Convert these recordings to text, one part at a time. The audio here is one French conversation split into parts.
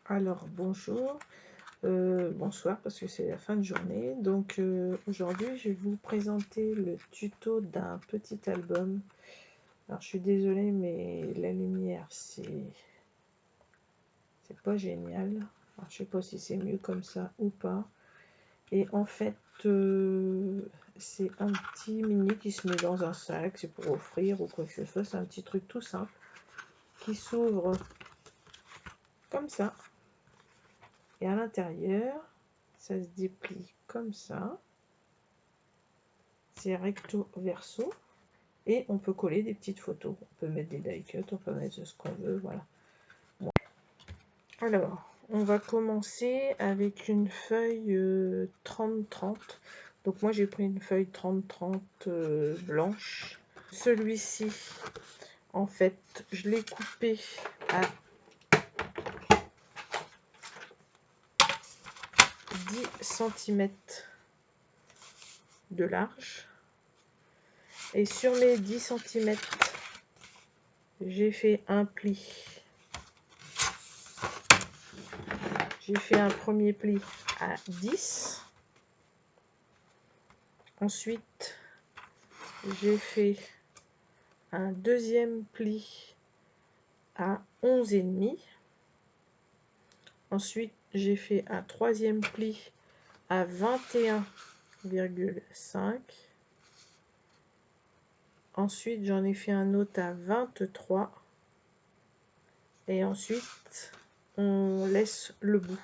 Alors bonjour, bonsoir parce que c'est la fin de journée. Donc aujourd'hui je vais vous présenter le tuto d'un petit album. Alors je suis désolée mais la lumière c'est pas génial. Alors, je sais pas si c'est mieux comme ça ou pas. Et en fait c'est un petit mini qui se met dans un sac, c'est pour offrir ou quoi que ce soit. C'est un petit truc tout simple qui s'ouvre comme ça. Et à l'intérieur, ça se déplie comme ça. C'est recto verso. Et on peut coller des petites photos. On peut mettre des die cuts, on peut mettre ce qu'on veut, voilà. Bon. Alors, on va commencer avec une feuille 30-30. Donc moi j'ai pris une feuille 30-30 blanche. Celui-ci, en fait, je l'ai coupé à 10 cm de large. Et sur mes 10 cm, j'ai fait un pli. J'ai fait un premier pli à 10. Ensuite, j'ai fait un deuxième pli à 11,5. Ensuite, j'ai fait un troisième pli à 21,5. Ensuite, j'en ai fait un autre à 23. Et ensuite, on laisse le bout.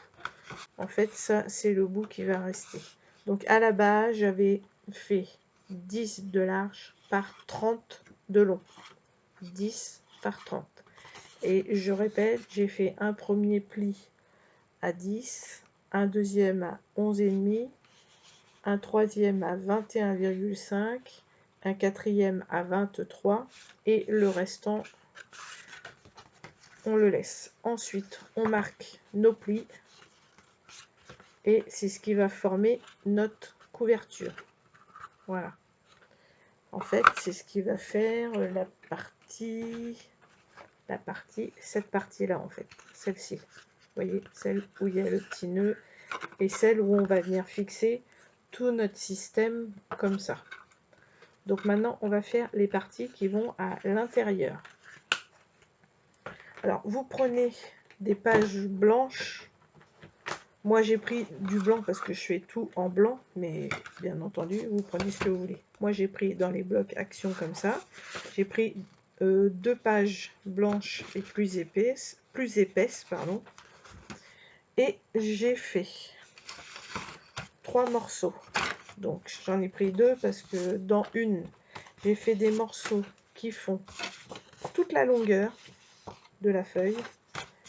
En fait, ça, c'est le bout qui va rester. Donc, à la base, j'avais fait 10 de large par 30 de long. 10 par 30. Et je répète, j'ai fait un premier pli à 10, un deuxième à 11,5, un troisième à 21,5, un quatrième à 23 et le restant, on le laisse. Ensuite, on marque nos plis et c'est ce qui va former notre couverture. Voilà. En fait, c'est ce qui va faire cette partie-là, en fait, celle-ci. Vous voyez, celle où il y a le petit nœud et celle où on va venir fixer tout notre système comme ça. Donc maintenant, on va faire les parties qui vont à l'intérieur. Alors, vous prenez des pages blanches. Moi, j'ai pris du blanc parce que je fais tout en blanc, mais bien entendu, vous prenez ce que vous voulez. Moi, j'ai pris dans les blocs action comme ça. J'ai pris 2 pages blanches et plus épaisses, pardon. Et j'ai fait 3 morceaux. Donc, j'en ai pris 2 parce que dans une, j'ai fait des morceaux qui font toute la longueur de la feuille,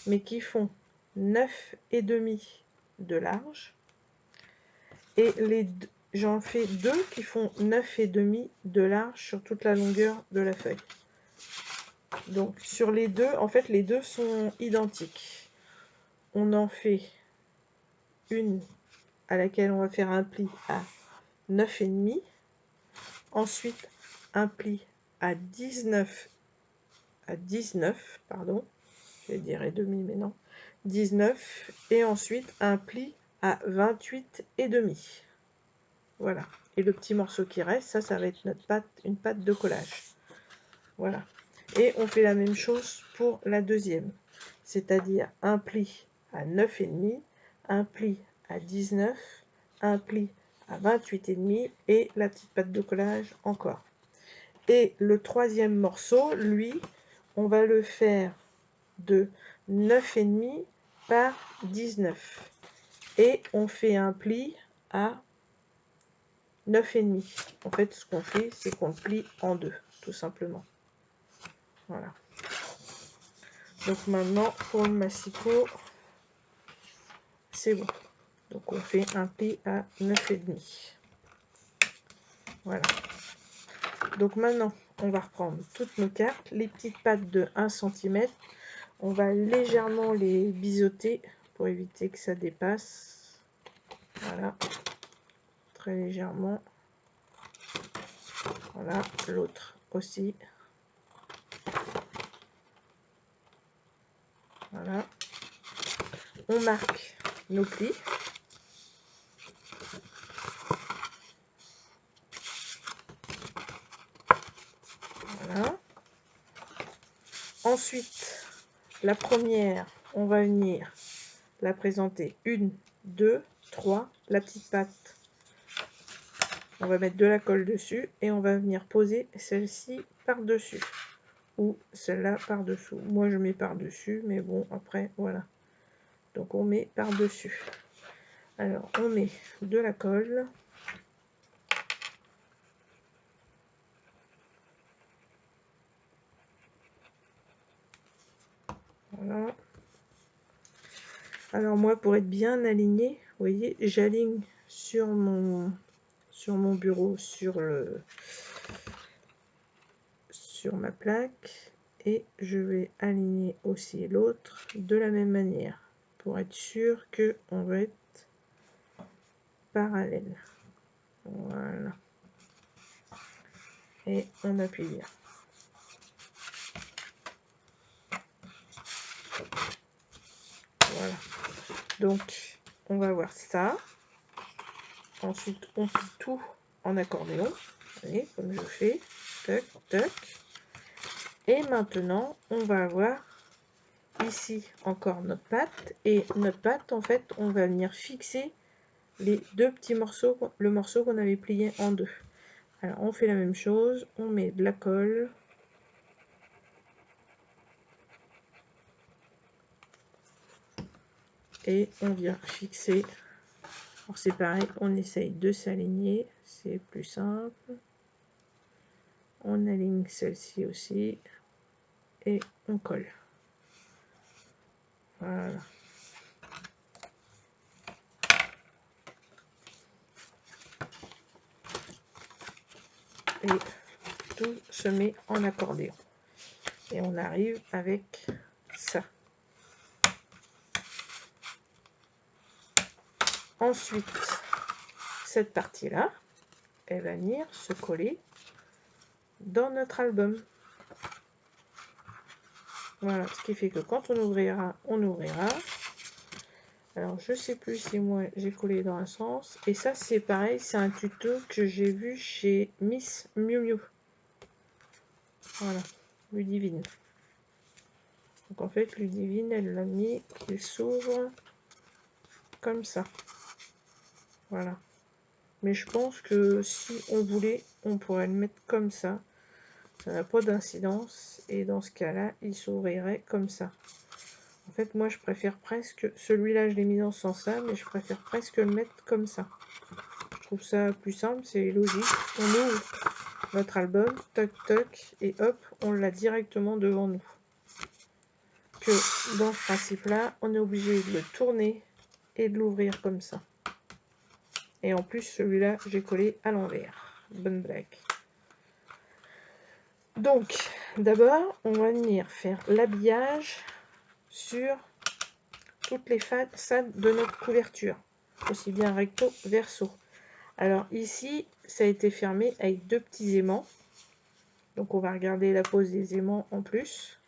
mais qui font 9,5 de large. Et j'en fais 2 qui font 9,5 de large sur toute la longueur de la feuille. Donc sur les deux, en fait les deux sont identiques. On en fait une à laquelle on va faire un pli à 9,5. Ensuite un pli à 19, pardon, je dirais demi mais non, 19, et ensuite un pli à 28,5. Voilà. Et le petit morceau qui reste, ça va être notre pâte, une pâte de collage. Voilà. Et on fait la même chose pour la deuxième. C'est-à-dire un pli à 9,5, un pli à 19, un pli à 28,5 et la petite pâte de collage encore. Et le troisième morceau, lui, on va le faire de 9,5 par 19. Et on fait un pli à 9,5. En fait, ce qu'on fait, c'est qu'on le plie en deux, tout simplement. Voilà. Donc maintenant, pour le massicot, c'est bon. Donc on fait un pli à 9,5. Voilà. Donc maintenant, on va reprendre toutes nos cartes. Les petites pattes de 1 cm, on va légèrement les biseauter pour éviter que ça dépasse. Voilà. Très légèrement. Voilà. L'autre aussi. Voilà. on marque nos plis. Voilà. Ensuite, la première, on va venir la présenter 1, 2, 3, la petite patte. On va mettre de la colle dessus et on va venir poser celle-ci par-dessus ou celle-là par-dessous. Moi, je mets par-dessus, mais bon, après, voilà. Donc, on met par-dessus. Alors, on met de la colle. Voilà. Alors, moi, pour être bien aligné, vous voyez, j'aligne sur mon bureau, sur ma plaque. Et je vais aligner aussi l'autre de la même manière pour être sûr que on va être parallèle. Voilà. Et on appuie bien. Voilà. Donc, on va voir ça. Ensuite, on plie tout en accordéon. Vous voyez, comme je fais. Toc, toc. Et maintenant, on va avoir ici encore notre patte. Et notre patte, en fait, on va venir fixer les deux petits morceaux, le morceau qu'on avait plié en deux. Alors, on fait la même chose. On met de la colle. Et on vient fixer. Alors, c'est pareil, on essaye de s'aligner. C'est plus simple. On aligne celle-ci aussi. Et on colle. Voilà. Et tout se met en accordéon. Et on arrive avec ça. Ensuite, cette partie-là, elle va venir se coller dans notre album. Voilà, ce qui fait que quand on ouvrira, on ouvrira. Alors, je sais plus si moi j'ai collé dans un sens. Et ça, c'est pareil, c'est un tuto que j'ai vu chez Miss Miu Miu. Voilà, Ludivine. Donc en fait, Ludivine, elle l'a mis qu'il s'ouvre comme ça. Voilà. Mais je pense que si on voulait, on pourrait le mettre comme ça. Ça n'a pas d'incidence. Et dans ce cas-là, il s'ouvrirait comme ça. En fait, moi, je préfère presque... Celui-là, je l'ai mis dans ce sens-là, mais je préfère presque le mettre comme ça. Je trouve ça plus simple, c'est logique. On ouvre notre album, toc, toc, et hop, on l'a directement devant nous. Que dans ce principe-là, on est obligé de le tourner et de l'ouvrir comme ça. Et en plus, celui-là, j'ai collé à l'envers. Bonne blague. Donc, d'abord, on va venir faire l'habillage sur toutes les façades de notre couverture, aussi bien recto, verso. Alors ici, ça a été fermé avec deux petits aimants. Donc on va regarder la pose des aimants en plus.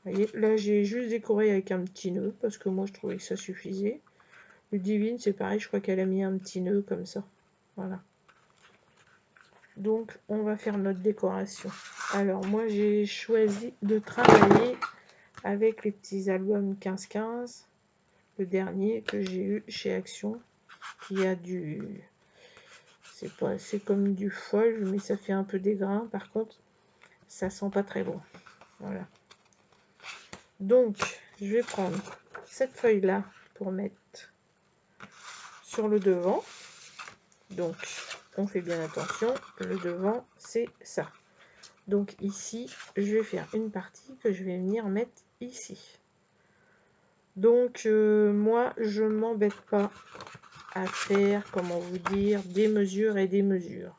Vous voyez, là j'ai juste décoré avec un petit nœud, parce que moi je trouvais que ça suffisait. Ludivine, c'est pareil, je crois qu'elle a mis un petit nœud comme ça. Voilà. Donc on va faire notre décoration. Alors moi j'ai choisi de travailler avec les petits albums 15-15, le dernier que j'ai eu chez Action, qui a du... c'est comme du foil, mais ça fait un peu des grains, par contre ça sent pas très bon. Voilà. Donc je vais prendre cette feuille là pour mettre sur le devant. Donc on fait bien attention, le devant c'est ça. Donc ici, je vais faire une partie que je vais venir mettre ici. Donc moi, je ne m'embête pas à faire, comment vous dire, des mesures et des mesures.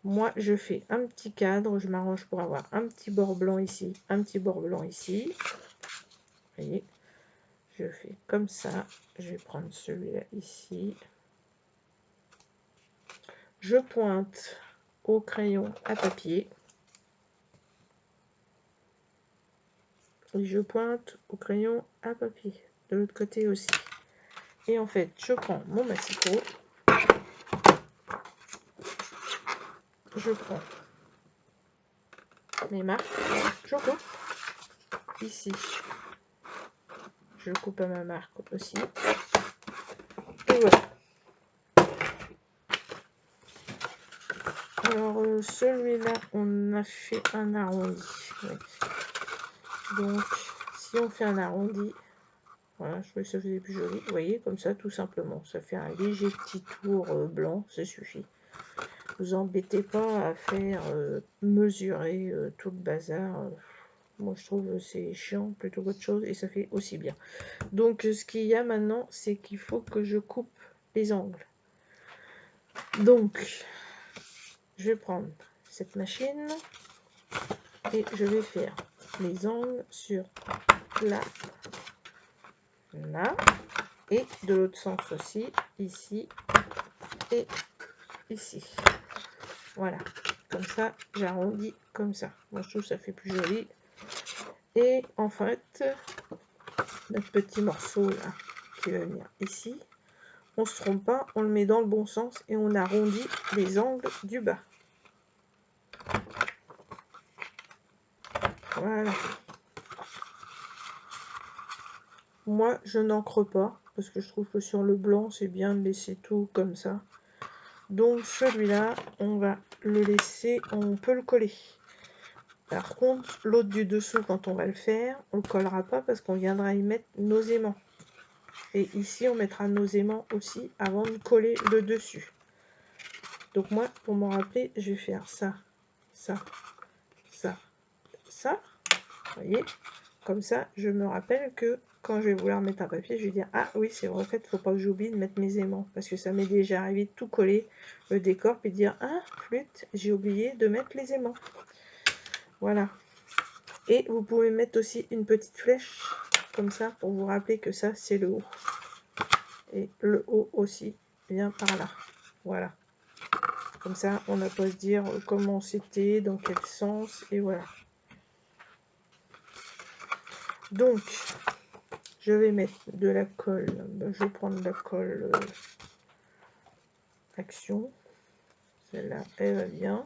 Moi, je fais un petit cadre, je m'arrange pour avoir un petit bord blanc ici, un petit bord blanc ici. Vous voyez, je fais comme ça. Je vais prendre celui-là ici. Je pointe au crayon à papier. Et je pointe au crayon à papier. de l'autre côté aussi. Et en fait, je prends mon massicot, je prends mes marques, je coupe ici, je coupe à ma marque aussi, et voilà. Alors celui-là, on a fait un arrondi, oui. Donc si on fait un arrondi, voilà, je trouvais que ça faisait plus joli, vous voyez, comme ça, tout simplement, ça fait un léger petit tour blanc, ça suffit. Vous embêtez pas à faire mesurer tout le bazar. Moi, je trouve c'est chiant plutôt qu'autre chose et ça fait aussi bien. Donc, ce qu'il y a maintenant, c'est qu'il faut que je coupe les angles. Donc, je vais prendre cette machine et je vais faire les angles sur là, là et de l'autre sens aussi, ici et ici. Voilà, comme ça, j'arrondis comme ça. Moi, je trouve que ça fait plus joli. Et en fait, notre petit morceau là, qui va venir ici, on se trompe pas, on le met dans le bon sens et on arrondit les angles du bas. Voilà. Moi, je n'encre pas, parce que je trouve que sur le blanc, c'est bien de laisser tout comme ça. Donc celui-là, on va le laisser, on peut le coller. Par contre, l'autre du dessous, quand on va le faire, on ne le collera pas parce qu'on viendra y mettre nos aimants. Et ici, on mettra nos aimants aussi avant de coller le dessus. Donc moi, pour m'en rappeler, je vais faire ça, ça, ça, ça. Vous voyez? Comme ça, je me rappelle que quand je vais vouloir mettre un papier, je vais dire, ah oui, c'est vrai, en fait, il ne faut pas que j'oublie de mettre mes aimants. Parce que ça m'est déjà arrivé de tout coller le décor, puis de dire, ah, flûte, j'ai oublié de mettre les aimants. Voilà. Et vous pouvez mettre aussi une petite flèche, comme ça, pour vous rappeler que ça, c'est le haut. Et le haut aussi vient par là. Voilà. Comme ça, on n'a pas à se dire comment c'était, dans quel sens, et voilà. Donc, je vais mettre de la colle. Je vais prendre de la colle Action. Celle-là, elle va bien.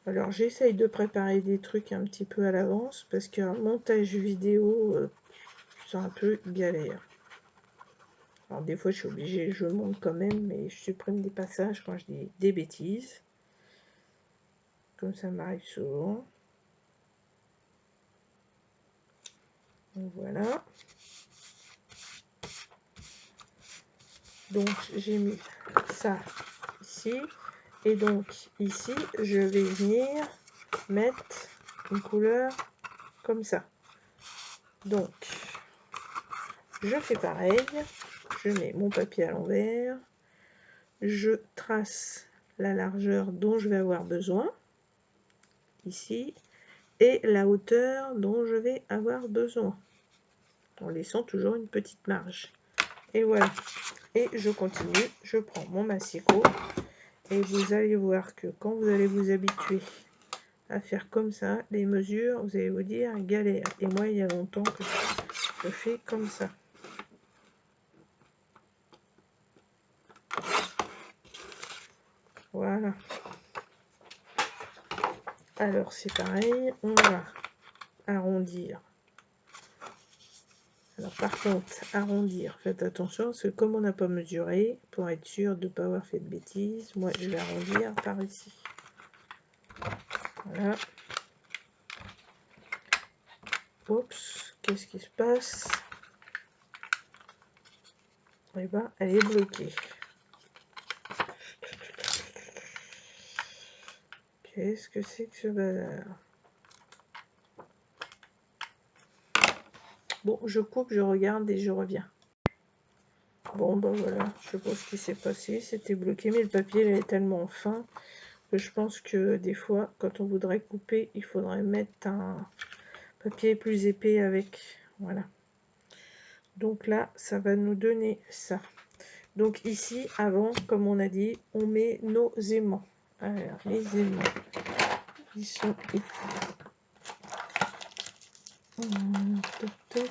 Alors, j'essaye de préparer des trucs un petit peu à l'avance, parce qu'un montage vidéo, c'est un peu galère. Alors, des fois, je suis obligée, je monte quand même, mais je supprime des passages quand je dis des bêtises. Comme ça m'arrive souvent. Donc, voilà. Donc, j'ai mis ça ici. Et donc, ici, je vais venir mettre une couleur comme ça. Donc, je fais pareil. Je mets mon papier à l'envers. Je trace la largeur dont je vais avoir besoin. Ici. Et la hauteur dont je vais avoir besoin. En laissant toujours une petite marge. Et voilà. Et je continue. Je prends mon massicot. Et vous allez voir que quand vous allez vous habituer à faire comme ça, les mesures, vous allez vous dire galère. Et moi, il y a longtemps que je fais comme ça. Voilà. Alors, c'est pareil, on va arrondir. Alors, par contre, arrondir, faites attention, parce que comme on n'a pas mesuré, pour être sûr de ne pas avoir fait de bêtises, moi, je vais arrondir par ici. Voilà. Oups, qu'est-ce qui se passe? Eh ben, elle est bloquée. Qu'est-ce que c'est que ce bazar? Bon, je coupe, je regarde et je reviens. Bon, ben voilà, je sais pas ce qui s'est passé. C'était bloqué, mais le papier il est tellement fin que je pense que des fois, quand on voudrait couper, il faudrait mettre un papier plus épais avec. Voilà. Donc là, ça va nous donner ça. Donc ici, avant, comme on a dit, on met nos aimants. Alors, les aimants. Ils sont où? Toc, toc.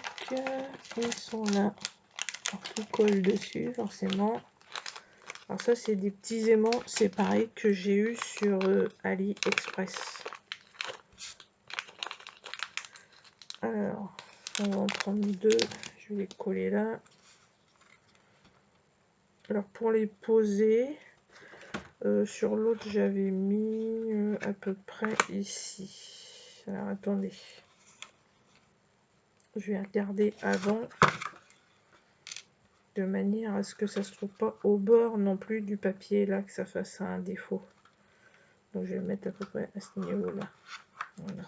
Ils sont là. Alors, tout colle dessus, forcément. Alors ça, c'est des petits aimants. C'est pareil que j'ai eu sur AliExpress. Alors, on va en prendre deux. Je vais les coller là. Alors, pour les poser, sur l'autre, j'avais mis à peu près ici. Alors, attendez. Je vais regarder avant, de manière à ce que ça se trouve pas au bord non plus du papier, là, que ça fasse un défaut. Donc, je vais le mettre à peu près à ce niveau-là. Voilà.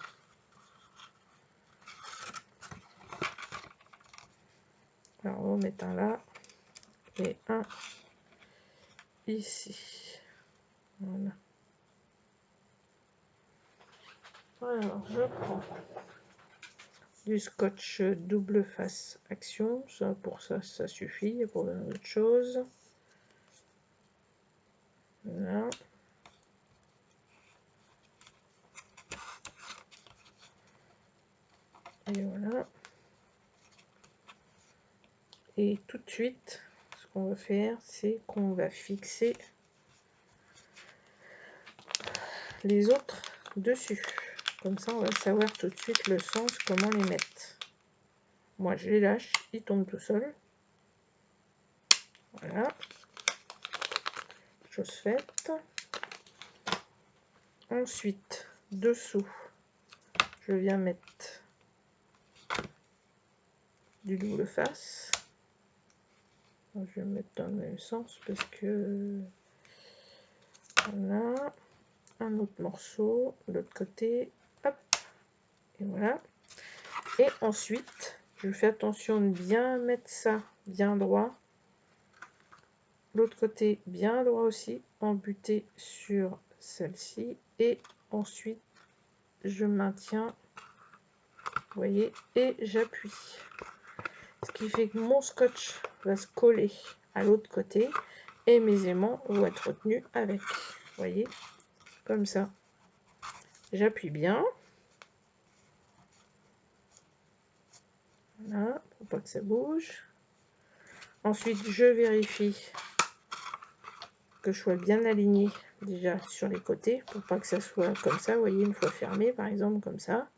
Alors, on va mettre un là et un ici. Voilà. Alors, je prends du scotch double face action. Ça, pour ça, ça suffit. Pour autre chose. Voilà. Et voilà. Et tout de suite, ce qu'on va faire, c'est qu'on va fixer les autres dessus. Comme ça, on va savoir tout de suite le sens, comment les mettre. Moi, je les lâche, ils tombent tout seuls. Voilà. Chose faite. Ensuite, dessous, je viens mettre du double face. Je vais mettre dans le même sens parce que voilà, un autre morceau de l'autre côté, hop, et voilà. Et ensuite, je fais attention de bien mettre ça bien droit, l'autre côté bien droit aussi, embuté sur celle-ci, et ensuite je maintiens, vous voyez, et j'appuie. Ce qui fait que mon scotch va se coller à l'autre côté et mes aimants vont être retenus avec. Vous voyez, comme ça. J'appuie bien. Voilà, pour pas que ça bouge. Ensuite, je vérifie que je sois bien aligné déjà sur les côtés pour pas que ça soit comme ça. Vous voyez, une fois fermé, par exemple, comme ça.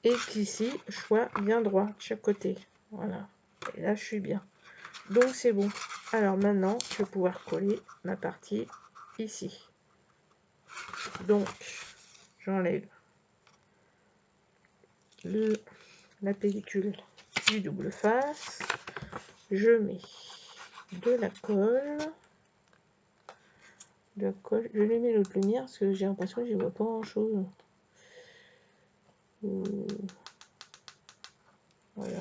Et qu'ici, je sois bien droit de chaque côté. Voilà. Et là, je suis bien. Donc, c'est bon. Alors maintenant, je vais pouvoir coller ma partie ici. Donc, j'enlève la pellicule du double face. Je mets de la colle. Je lui mets l'autre lumière parce que j'ai l'impression que je ne vois pas grand chose. Voilà.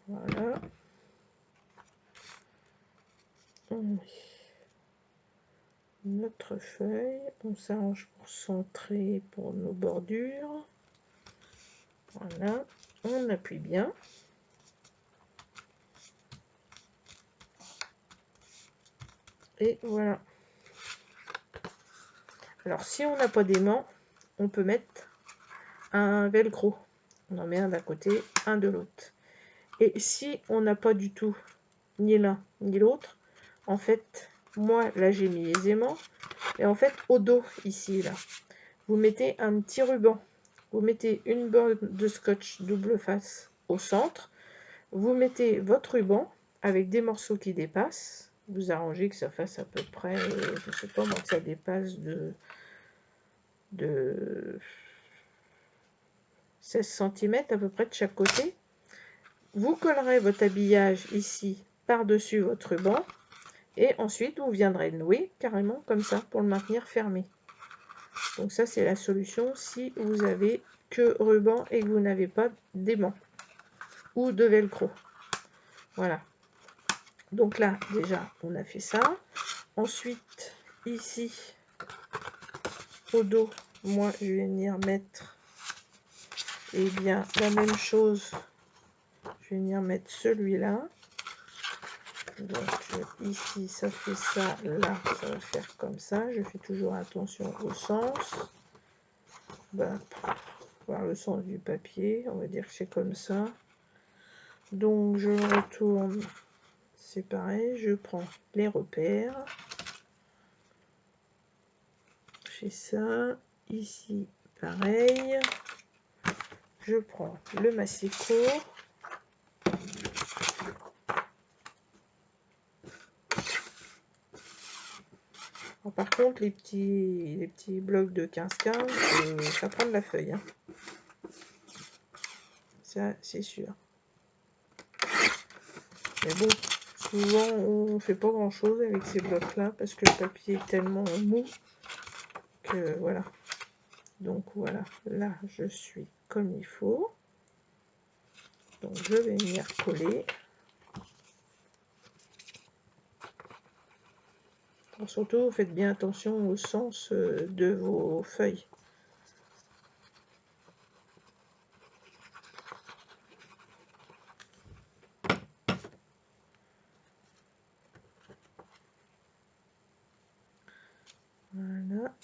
Voilà. On met notre feuille. On s'arrange pour centrer pour nos bordures. Voilà. On appuie bien. Et voilà. Alors, si on n'a pas d'aimant, on peut mettre un velcro. On en met un d'un côté, un de l'autre. Et si on n'a pas du tout ni l'un ni l'autre, en fait, moi, là, j'ai mis les aimants. Et en fait, au dos, ici, là, vous mettez un petit ruban. Vous mettez une bande de scotch double face au centre. Vous mettez votre ruban avec des morceaux qui dépassent. Vous arrangez que ça fasse à peu près, je ne sais pas moi, que ça dépasse de 16 cm à peu près de chaque côté. Vous collerez votre habillage ici par-dessus votre ruban. Et ensuite, vous viendrez nouer carrément comme ça pour le maintenir fermé. Donc ça, c'est la solution si vous avez que ruban et que vous n'avez pas d'aimant ou de velcro. Voilà. Donc là, déjà, on a fait ça. Ensuite, ici, au dos, moi je vais venir mettre, et bien la même chose, je vais venir mettre celui-là. Donc ici ça fait ça, là ça va faire comme ça. Je fais toujours attention au sens, voir le sens du papier, on va dire que c'est comme ça. Donc je retourne, c'est pareil, je prends les repères, je fais ça, ici pareil, je prends le massicot, par contre les petits blocs de 15-15, ça prend de la feuille, hein. Ça c'est sûr. Mais bon, souvent on fait pas grand chose avec ces blocs là parce que le papier est tellement mou que voilà. Donc voilà, là je suis comme il faut. Donc je vais venir coller. Alors, surtout faites bien attention au sens de vos feuilles. Voilà.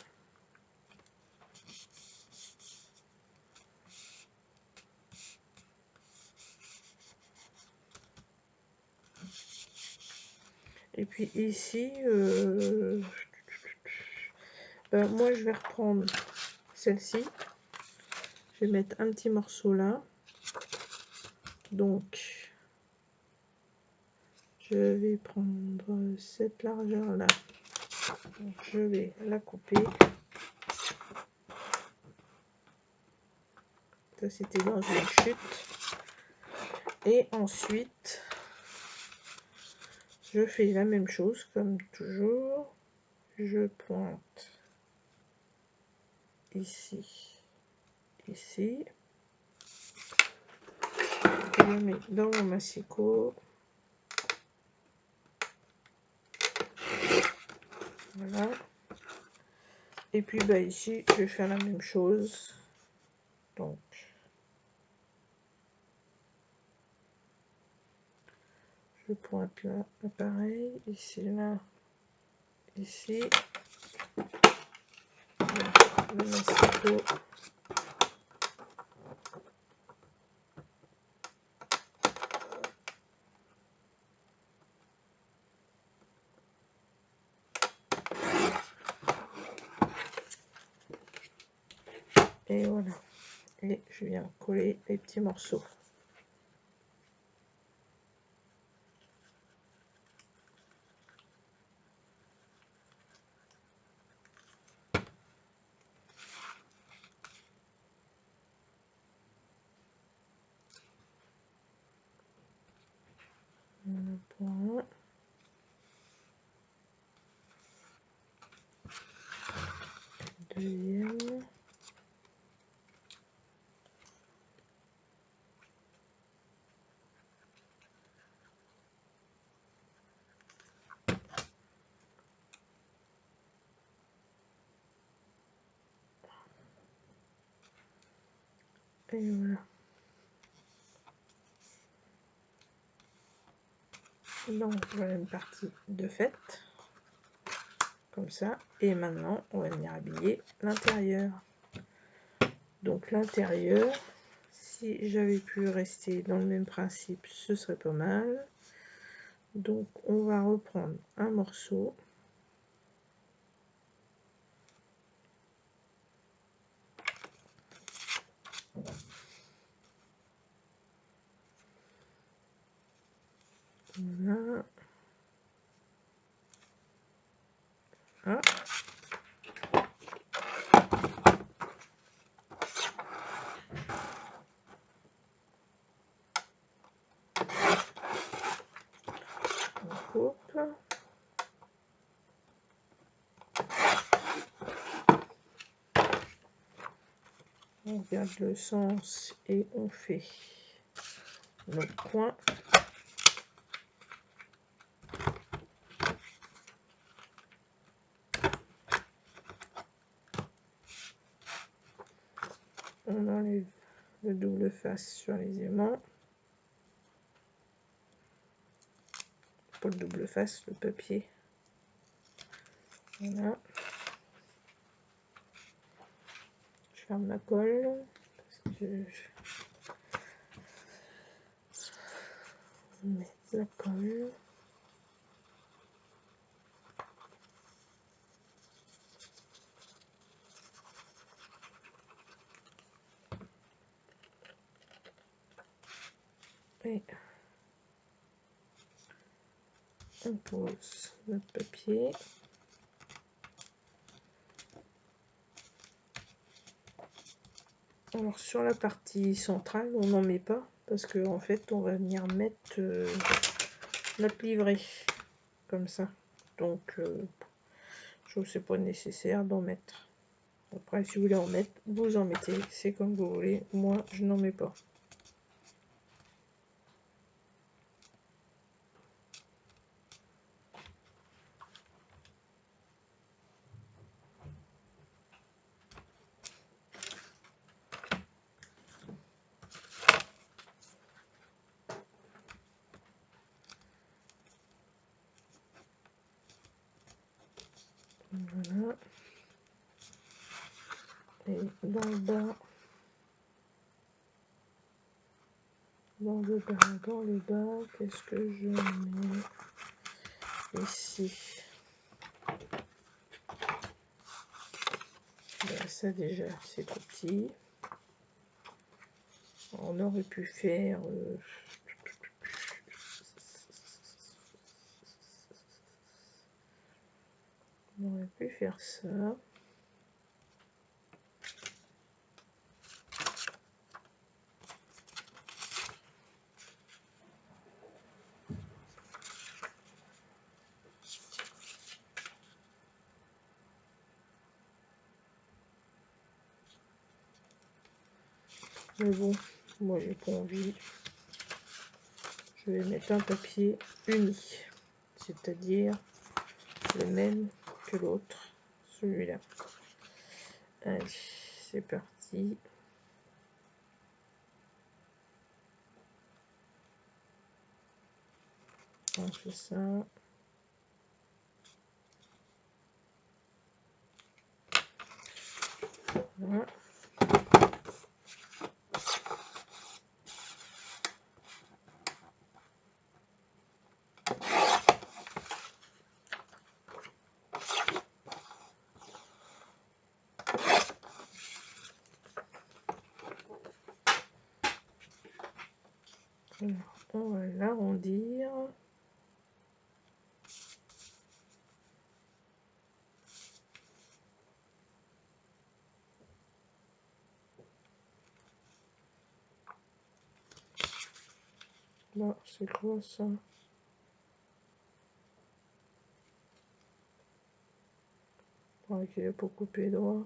Et puis ici, moi je vais reprendre celle-ci. Je vais mettre un petit morceau là. Donc, je vais prendre cette largeur là. Donc, je vais la couper. Ça c'était dans une chute. Et ensuite, je fais la même chose comme toujours. Je pointe ici, ici. Je le mets dans mon massicot. Voilà. Et puis bah ici, je vais faire la même chose. Donc, je pointe là, pareil. Ici, là, ici. Le massicot. Et voilà. Et je viens coller les petits morceaux. Voilà pour un. Deuxième. Et voilà. Donc voilà une partie de faite. Comme ça. Et maintenant, on va venir habiller l'intérieur. Donc l'intérieur, si j'avais pu rester dans le même principe, ce serait pas mal. Donc on va reprendre un morceau. Voilà. Ah. On coupe. On garde le sens et on fait nos points. le double face sur les aimants. Pas le double face, le papier. Voilà. Je ferme ma colle. Parce que je vais mettre la colle. Et on pose notre papier. Alors sur la partie centrale, on n'en met pas parce que en fait on va venir mettre notre livret comme ça. Donc je trouve que c'est pas nécessaire d'en mettre. Après si vous voulez en mettre, vous en mettez, c'est comme vous voulez. Moi je n'en mets pas. Voilà. Et dans le bas, dans le bas, qu'est-ce que je mets ici? Ben, ça déjà, c'est trop petit. On aurait pu faire... on aurait pu faire ça. Mais bon, moi j'ai pas envie. Je vais mettre un papier uni, c'est-à-dire le même que l'autre, celui-là. Allez, c'est parti. On fait ça. Voilà. Alors, on va l'arrondir. Là, c'est quoi ça? Pour qu'il est pour couper droit.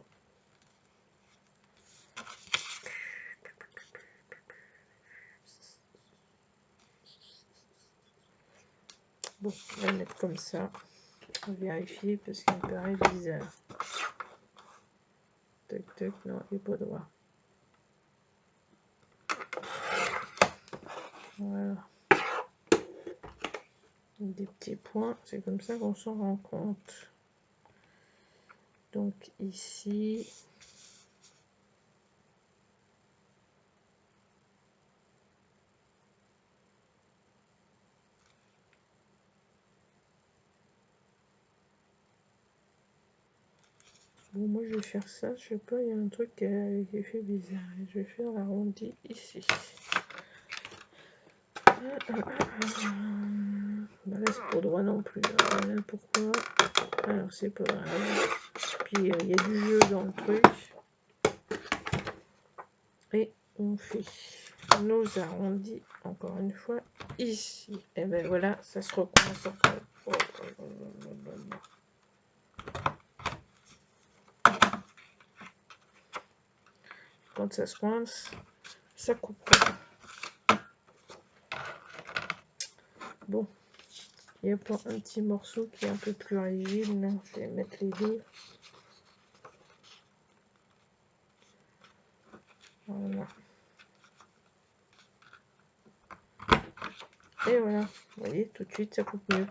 Bon, on va le mettre comme ça. On va vérifier parce qu'il me paraît bizarre. Tac, tac, non, il n'est pas droit. Voilà. Des petits points, c'est comme ça qu'on s'en rend compte. Donc ici, bon, moi je vais faire ça, je sais pas, il y a un truc qui est fait bizarre. Je vais faire l'arrondi ici. Bah là c'est pas droit non plus. Voilà pourquoi. Alors c'est pas grave. Puis il y a du jeu dans le truc. Et on fait nos arrondis encore une fois ici. Et ben voilà, ça se recoince encore. Oh, oh, oh, oh, oh, oh. Quand ça se coince, ça coupe. Bon, il n'y a pas un petit morceau qui est un peu plus rigide. Là. Je vais mettre les deux. Voilà. Et voilà, vous voyez, tout de suite, ça coupe mieux.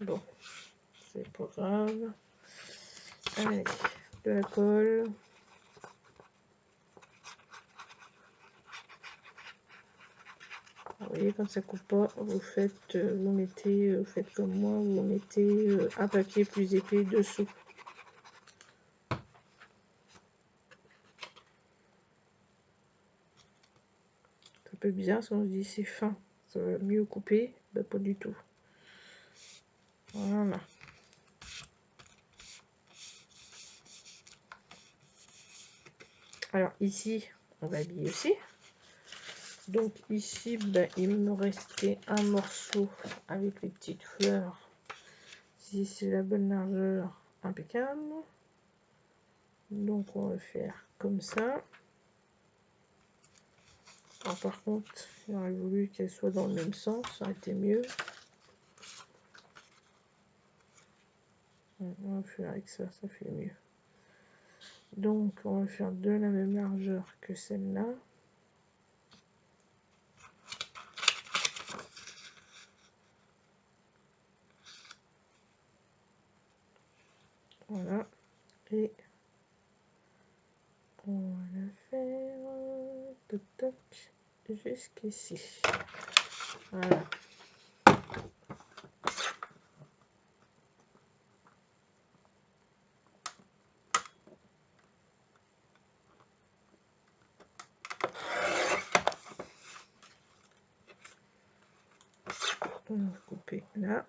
Bon, c'est pas grave. Allez, de la colle. Vous voyez, quand ça coupe pas, vous faites, vous faites comme moi, vous mettez un papier plus épais dessous. C'est un peu bizarre, parce qu'on se dit c'est fin, ça va mieux couper, ben, pas du tout. Voilà. Alors ici, on va habiller aussi. Donc ici, ben, il me restait un morceau avec les petites fleurs. Si c'est la bonne largeur, impeccable. Donc on va faire comme ça. Alors, par contre, j'aurais voulu qu'elle soit dans le même sens, ça aurait été mieux. On va faire avec ça, ça fait mieux. Donc on va faire de la même largeur que celle-là. Voilà. Et on va la faire toc toc jusqu'ici. Voilà. On va couper là.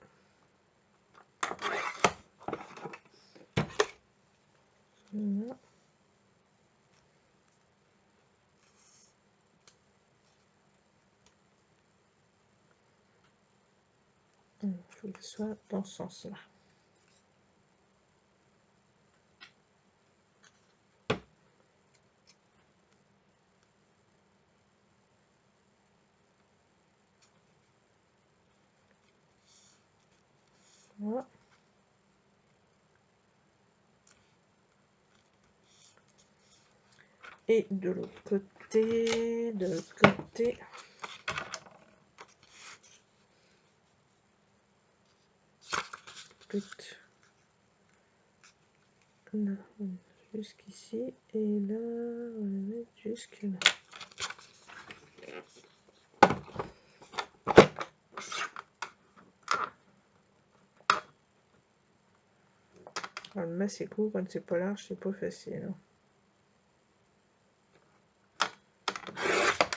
Voilà. Il faut que ce soit dans ce sens-là. Voilà. Et de l'autre côté, là, jusqu'ici, et là, on va la mettre jusque là. Alors, le masser court, quand c'est pas large, c'est pas facile. Hein.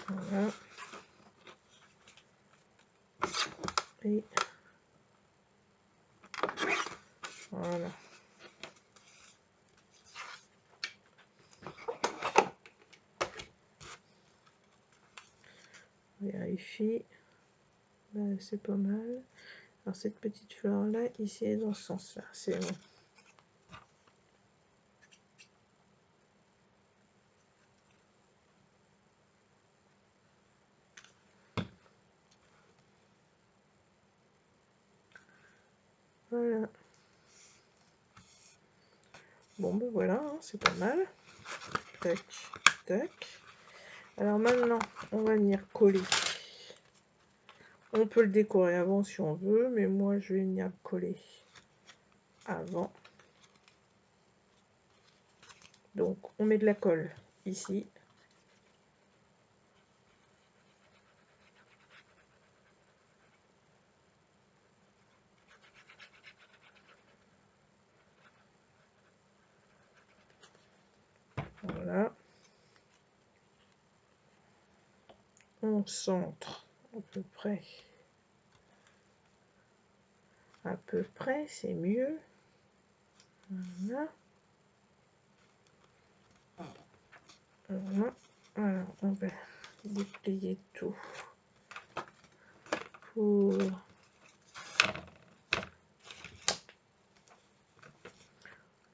Voilà. Et voilà. On vérifie. Ben, c'est pas mal. Alors cette petite fleur là, ici, est dans ce sens là. C'est bon. Voilà. Bon ben voilà, hein, c'est pas mal. Tac, tac. Alors maintenant, on va venir coller. On peut le décorer avant si on veut, mais moi je vais venir le coller avant. Donc on met de la colle ici. Voilà. On centre à peu près. À peu près, c'est mieux. Voilà. Voilà. Alors, on va déplier tout pour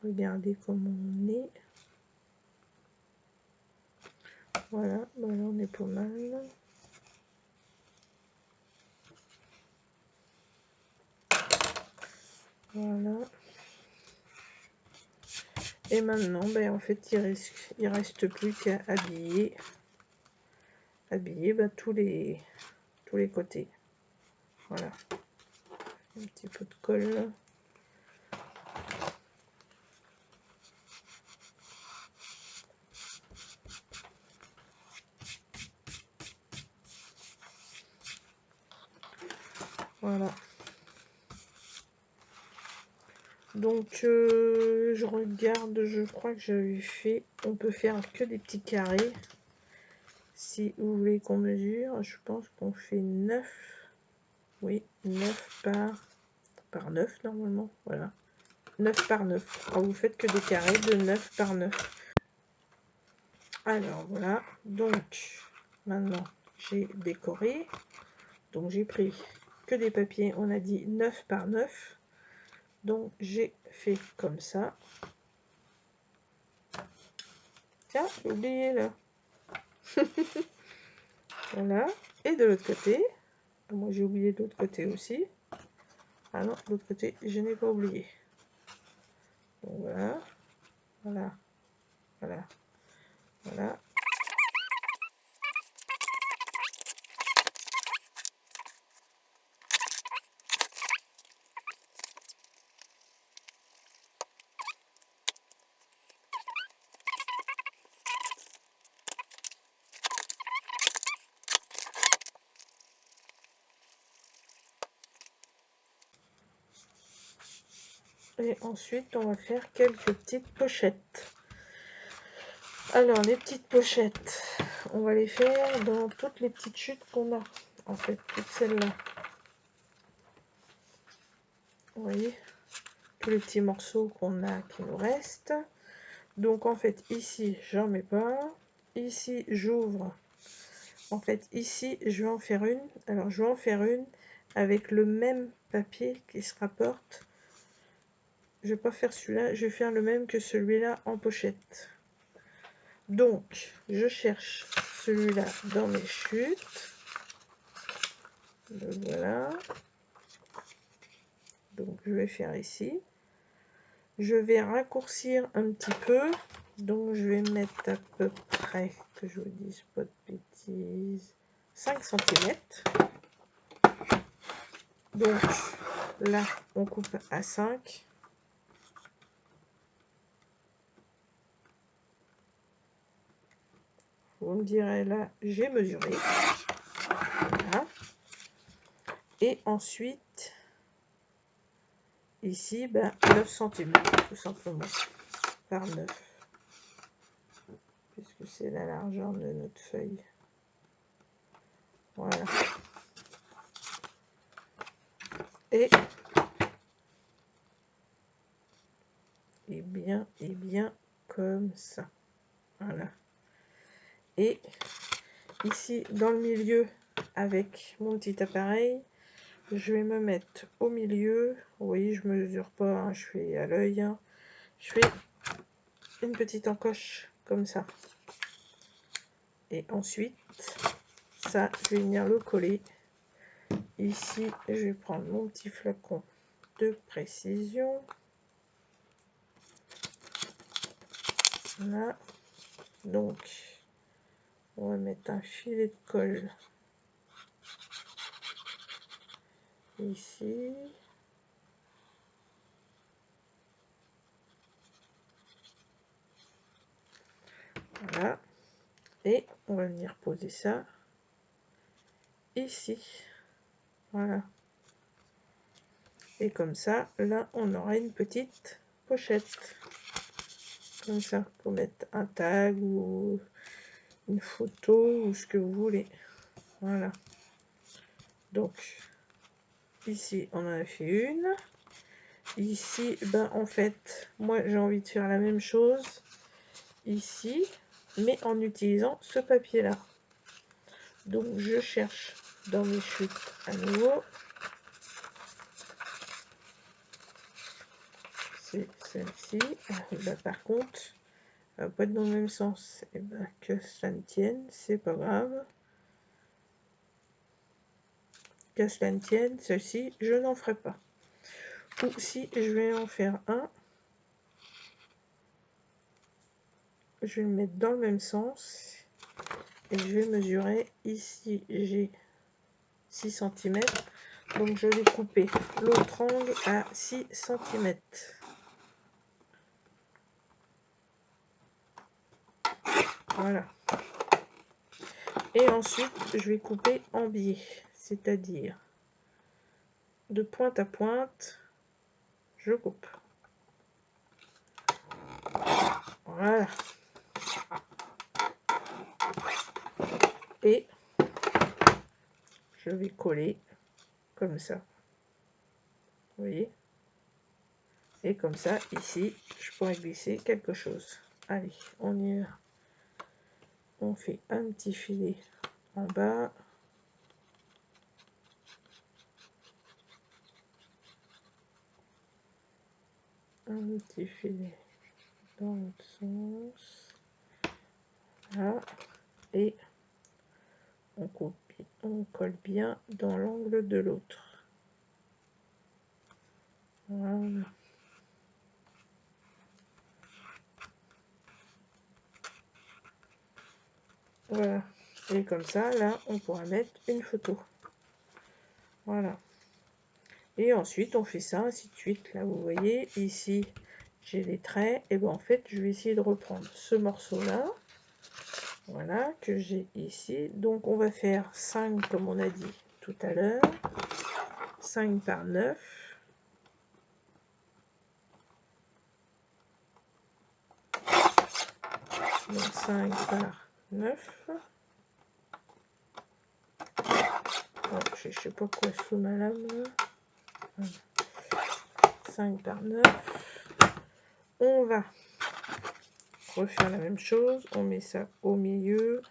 regarder comment on est. Voilà, voilà, on est pas mal. Voilà. Et maintenant, ben, en fait, il reste plus qu'à habiller habiller tous les côtés. Voilà. Un petit peu de colle. Voilà. Donc, je regarde, je crois que j'avais fait, on peut faire que des petits carrés. Si vous voulez qu'on mesure, je pense qu'on fait 9. Oui, 9 par 9 normalement. Voilà. 9 par 9. Alors, vous faites que des carrés de 9 par 9. Alors, voilà. Donc, maintenant, j'ai décoré. Donc, j'ai pris que des papiers, on a dit 9 par 9. Donc, j'ai fait comme ça. Tiens, j'ai oublié là. Voilà. Et de l'autre côté, moi j'ai oublié de l'autre côté aussi. Ah non, de l'autre côté, je n'ai pas oublié. Donc voilà. Voilà. Voilà. Voilà. Et ensuite, on va faire quelques petites pochettes. Alors, les petites pochettes, on va les faire dans toutes les petites chutes qu'on a. En fait, toutes celles-là. Vous voyez, tous les petits morceaux qu'on a qui nous restent. Donc, en fait, ici, j'en mets pas. Ici, j'ouvre. En fait, ici, je vais en faire une. Alors, je vais en faire une avec le même papier qui se rapporte. Je vais pas faire celui-là, je vais faire le même que celui-là en pochette. Donc, je cherche celui-là dans mes chutes. Le voilà. Donc, je vais faire ici. Je vais raccourcir un petit peu. Donc, je vais mettre à peu près, que je vous dise pas de bêtises, 5 cm. Donc, là, on coupe à 5. Vous me direz, là, j'ai mesuré. Voilà. Et ensuite, ici, 9 cm, tout simplement, par 9. Puisque c'est la largeur de notre feuille. Voilà. Et bien, comme ça. Voilà. Et ici, dans le milieu, avec mon petit appareil, je vais me mettre au milieu. Vous voyez, je mesure pas, hein, je fais à l'œil. Hein. Je fais une petite encoche comme ça. Et ensuite, ça, je vais venir le coller. Ici, je vais prendre mon petit flacon de précision. Voilà. Donc, on va mettre un filet de colle ici. Voilà. Et on va venir poser ça ici. Voilà. Et comme ça, là, on aura une petite pochette. Comme ça, pour mettre un tag ou une photo ou ce que vous voulez. Voilà. Donc, ici, on en a fait une. Ici, en fait, moi, j'ai envie de faire la même chose ici, mais en utilisant ce papier-là. Donc, je cherche dans mes chutes à nouveau. C'est celle-ci. Par contre, elle va pas être dans le même sens. Et que ça ne tienne, c'est pas grave. Que cela ne tienne, celle-ci, je n'en ferai pas. Ou si je vais en faire un, je vais le mettre dans le même sens. et je vais mesurer. Ici, j'ai 6 cm. Donc, je vais couper l'autre angle à 6 cm. Voilà. Et ensuite, je vais couper en biais, c'est-à-dire de pointe à pointe, je coupe. Voilà. Et je vais coller comme ça. Vous voyez? Et comme ça, ici, je pourrais glisser quelque chose. Allez, on y va. On fait un petit filet en bas. Un petit filet dans l'autre sens. Voilà. Et on copie, on colle bien dans l'angle de l'autre. Voilà. Voilà. Et comme ça, là, on pourra mettre une photo. Voilà. Et ensuite, on fait ça, ainsi de suite. Là, vous voyez, ici, j'ai les traits. Et bien, en fait, je vais essayer de reprendre ce morceau-là. Voilà, que j'ai ici. Donc, on va faire 5, comme on a dit tout à l'heure. 5 par 9. Donc, 5 par 9. Oh, je sais pas quoi sous ma lame. Voilà. 5 par 9. On va refaire la même chose. On met ça au milieu.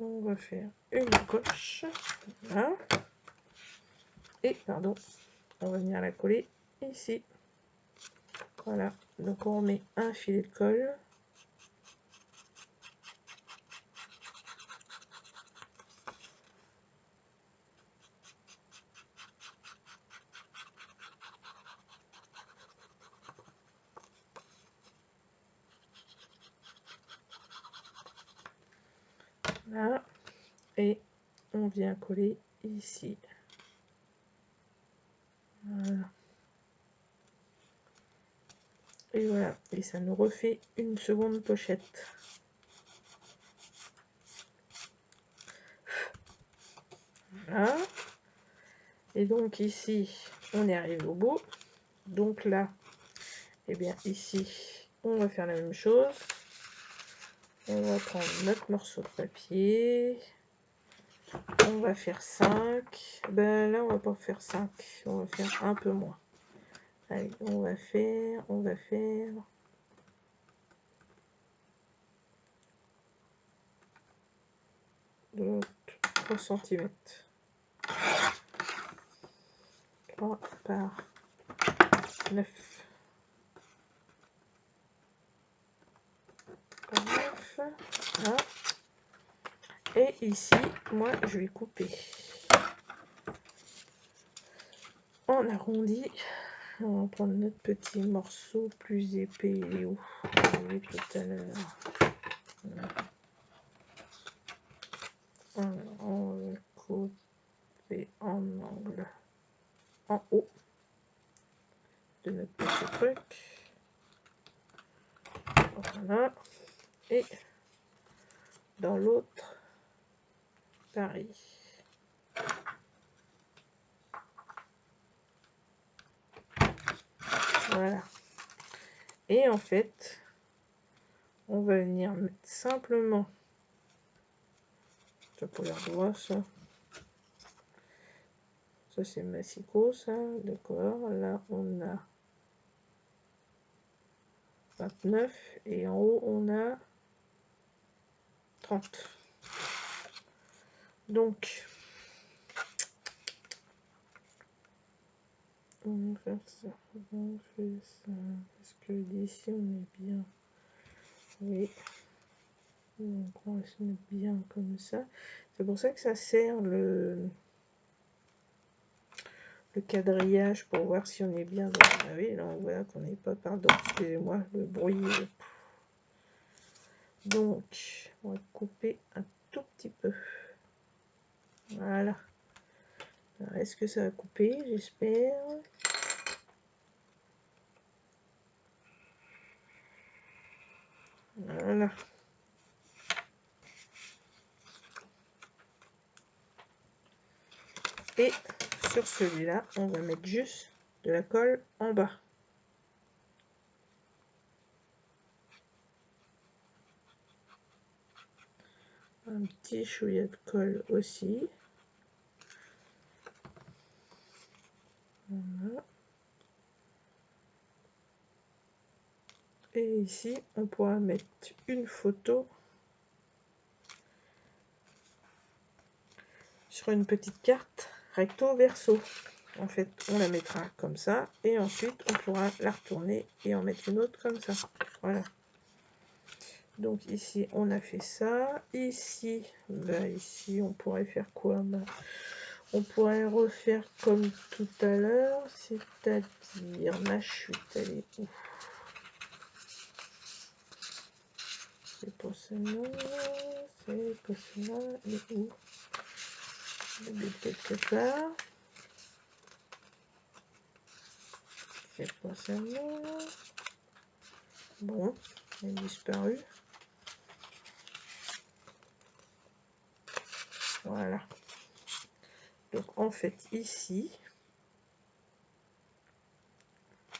On va faire une coche. Voilà. Et, pardon, on va venir la coller ici. Voilà. Donc, on met un filet de colle. Là, et on vient coller ici. Voilà. Et voilà, et ça nous refait une seconde pochette. Voilà. Et donc ici, on est arrivé au bout. Donc là, et bien ici, on va faire la même chose. On va prendre notre morceau de papier. On va faire 5. Ben là, on va pas faire 5. On va faire un peu moins. Allez, on va faire 3 cm. 3 par 9. Par 9. Voilà. Et ici, moi, je vais couper en arrondi. On va prendre notre petit morceau plus épais. Il est où? On l'a vu tout à l'heure. On va couper en angle en haut de notre petit truc. Voilà. Et dans l'autre, pareil. Voilà. Et en fait, on va venir mettre simplement, ça pour les doigts, ça c'est massicot, ça, d'accord. Là on a 29 et en haut on a 30. Donc on va faire ça, on fait ça, parce que d'ici on est bien, oui, donc on va se mettre bien comme ça. C'est pour ça que ça sert le quadrillage, pour voir si on est bien dans... Ah oui, là on voit qu'on n'est pas, pardon, excusez-moi, le bruit Donc, on va couper un tout petit peu. Voilà. Est-ce que ça va couper? J'espère. Voilà. Et sur celui-là, on va mettre juste de la colle en bas. Un petit chouïa de colle aussi. Voilà. Et ici, on pourra mettre une photo sur une petite carte recto verso. En fait, on la mettra comme ça et ensuite on pourra la retourner et en mettre une autre comme ça. Voilà. Donc ici, on a fait ça. Ici, ici, on pourrait faire quoi? On pourrait refaire comme tout à l'heure, c'est-à-dire ma chute, elle est où? C'est pas celle-là, c'est pas celle-là, elle est où? Elle est quelque part. C'est pas celle-là. Bon, elle est disparue. Voilà. Donc en fait ici,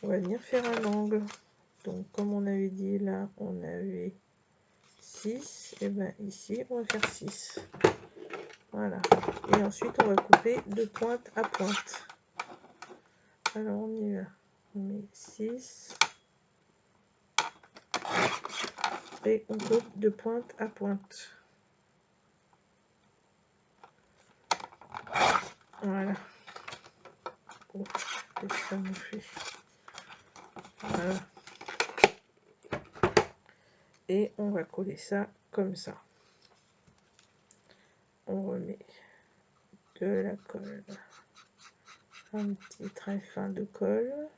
on va venir faire un angle. Donc comme on avait dit là, on avait 6, et bien ici on va faire 6. Voilà. Et ensuite on va couper de pointe à pointe. Alors on y va. On met 6. Et on coupe de pointe à pointe. Voilà. Oh, qu'est-ce que ça me fait? Voilà. Et on va coller ça comme ça. On remet de la colle. Un petit trait fin de colle.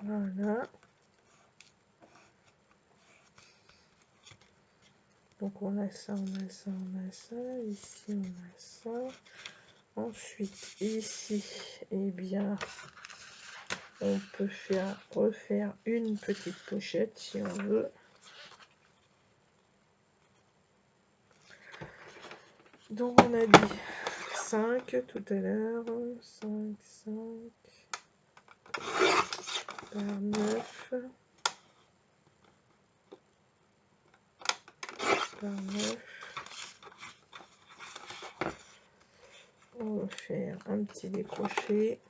Voilà. Donc on a ça, on a ça, on a ça. Ici on a ça. Ensuite ici, eh bien, on peut refaire une petite pochette si on veut. Donc on a dit 5 tout à l'heure. 5, 5 par 9 par 9. On va faire un petit décroché.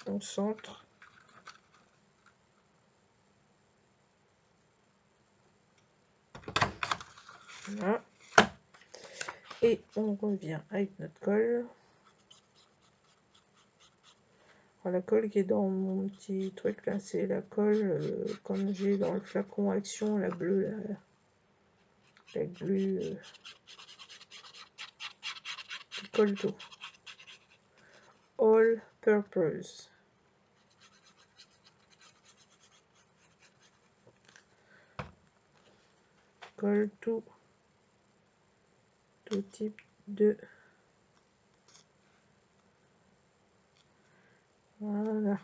On centre. Voilà. Et on revient avec notre colle. Alors, la colle qui est dans mon petit truc là, c'est la colle comme j'ai dans le flacon Action, la bleue là. La glue qui colle tout. All purpose. Colle tout type de. Voilà.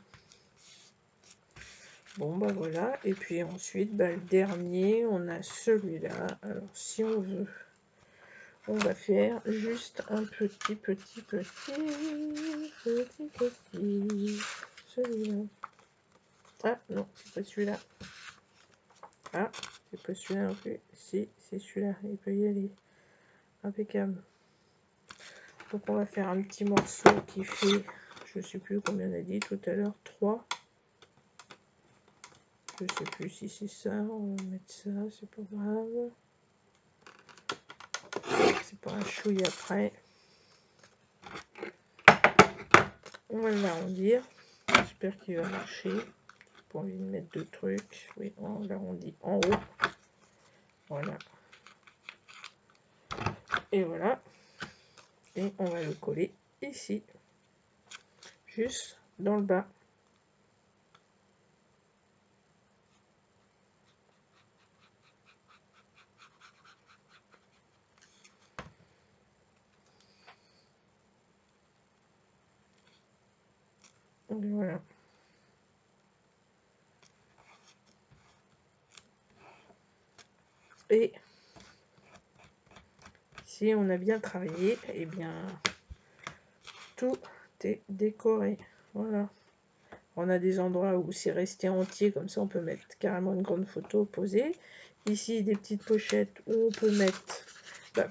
Bon bah voilà. Et puis ensuite, le dernier, on a celui-là. Alors si on veut, on va faire juste un petit. Celui-là. Ah non, c'est pas celui-là. Ah, c'est pas celui-là non plus. Si, c'est celui-là. Il peut y aller. Impeccable. Donc on va faire un petit morceau qui fait, je sais plus combien on a dit tout à l'heure, 3. Je sais plus si c'est ça. On va mettre ça, c'est pas grave. C'est pas un chouille après. On va l'arrondir. J'espère qu'il va marcher. J'ai pas envie de mettre deux trucs. Oui, on l'arrondit en haut. Voilà. Et voilà. Et on va le coller ici. Juste dans le bas. Et voilà. Et si on a bien travaillé, et bien tout est décoré. Voilà. On a des endroits où c'est resté entier, comme ça on peut mettre carrément une grande photo posée. Ici des petites pochettes où on peut mettre,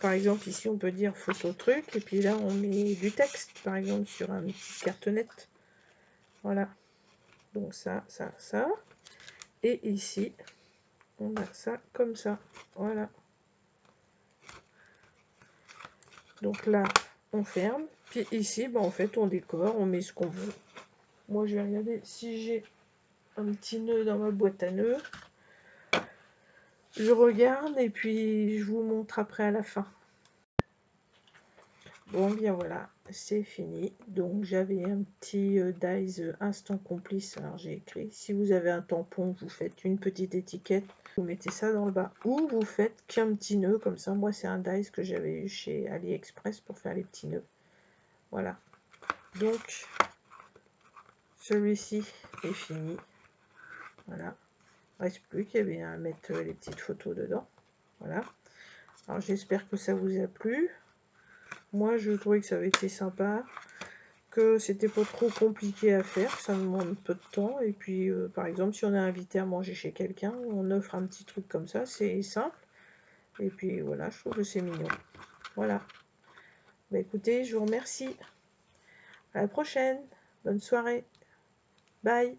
par exemple ici on peut dire photo truc, et puis là on met du texte, par exemple sur une petite cartonnette. Voilà. Donc ça. Et ici, on a ça comme ça. Voilà. Donc là, on ferme. Puis ici, en fait, on décore, on met ce qu'on veut. Moi, je vais regarder si j'ai un petit nœud dans ma boîte à nœuds. Je regarde et puis je vous montre après à la fin. Bon, bien voilà, c'est fini. Donc, j'avais un petit dies instant complice. Alors, j'ai écrit, si vous avez un tampon, vous faites une petite étiquette. Vous mettez ça dans le bas. Ou vous faites qu'un petit nœud, comme ça. Moi, c'est un dies que j'avais eu chez AliExpress pour faire les petits nœuds. Voilà. Donc, celui-ci est fini. Voilà. Il ne reste plus qu'il y avait à mettre les petites photos dedans. Voilà. Alors, j'espère que ça vous a plu. Moi, je trouvais que ça avait été sympa. Que c'était pas trop compliqué à faire, ça demande peu de temps. Et puis, par exemple, si on est invité à manger chez quelqu'un, on offre un petit truc comme ça, c'est simple. Et puis, voilà, je trouve que c'est mignon. Voilà. Bah, écoutez, je vous remercie. À la prochaine. Bonne soirée. Bye.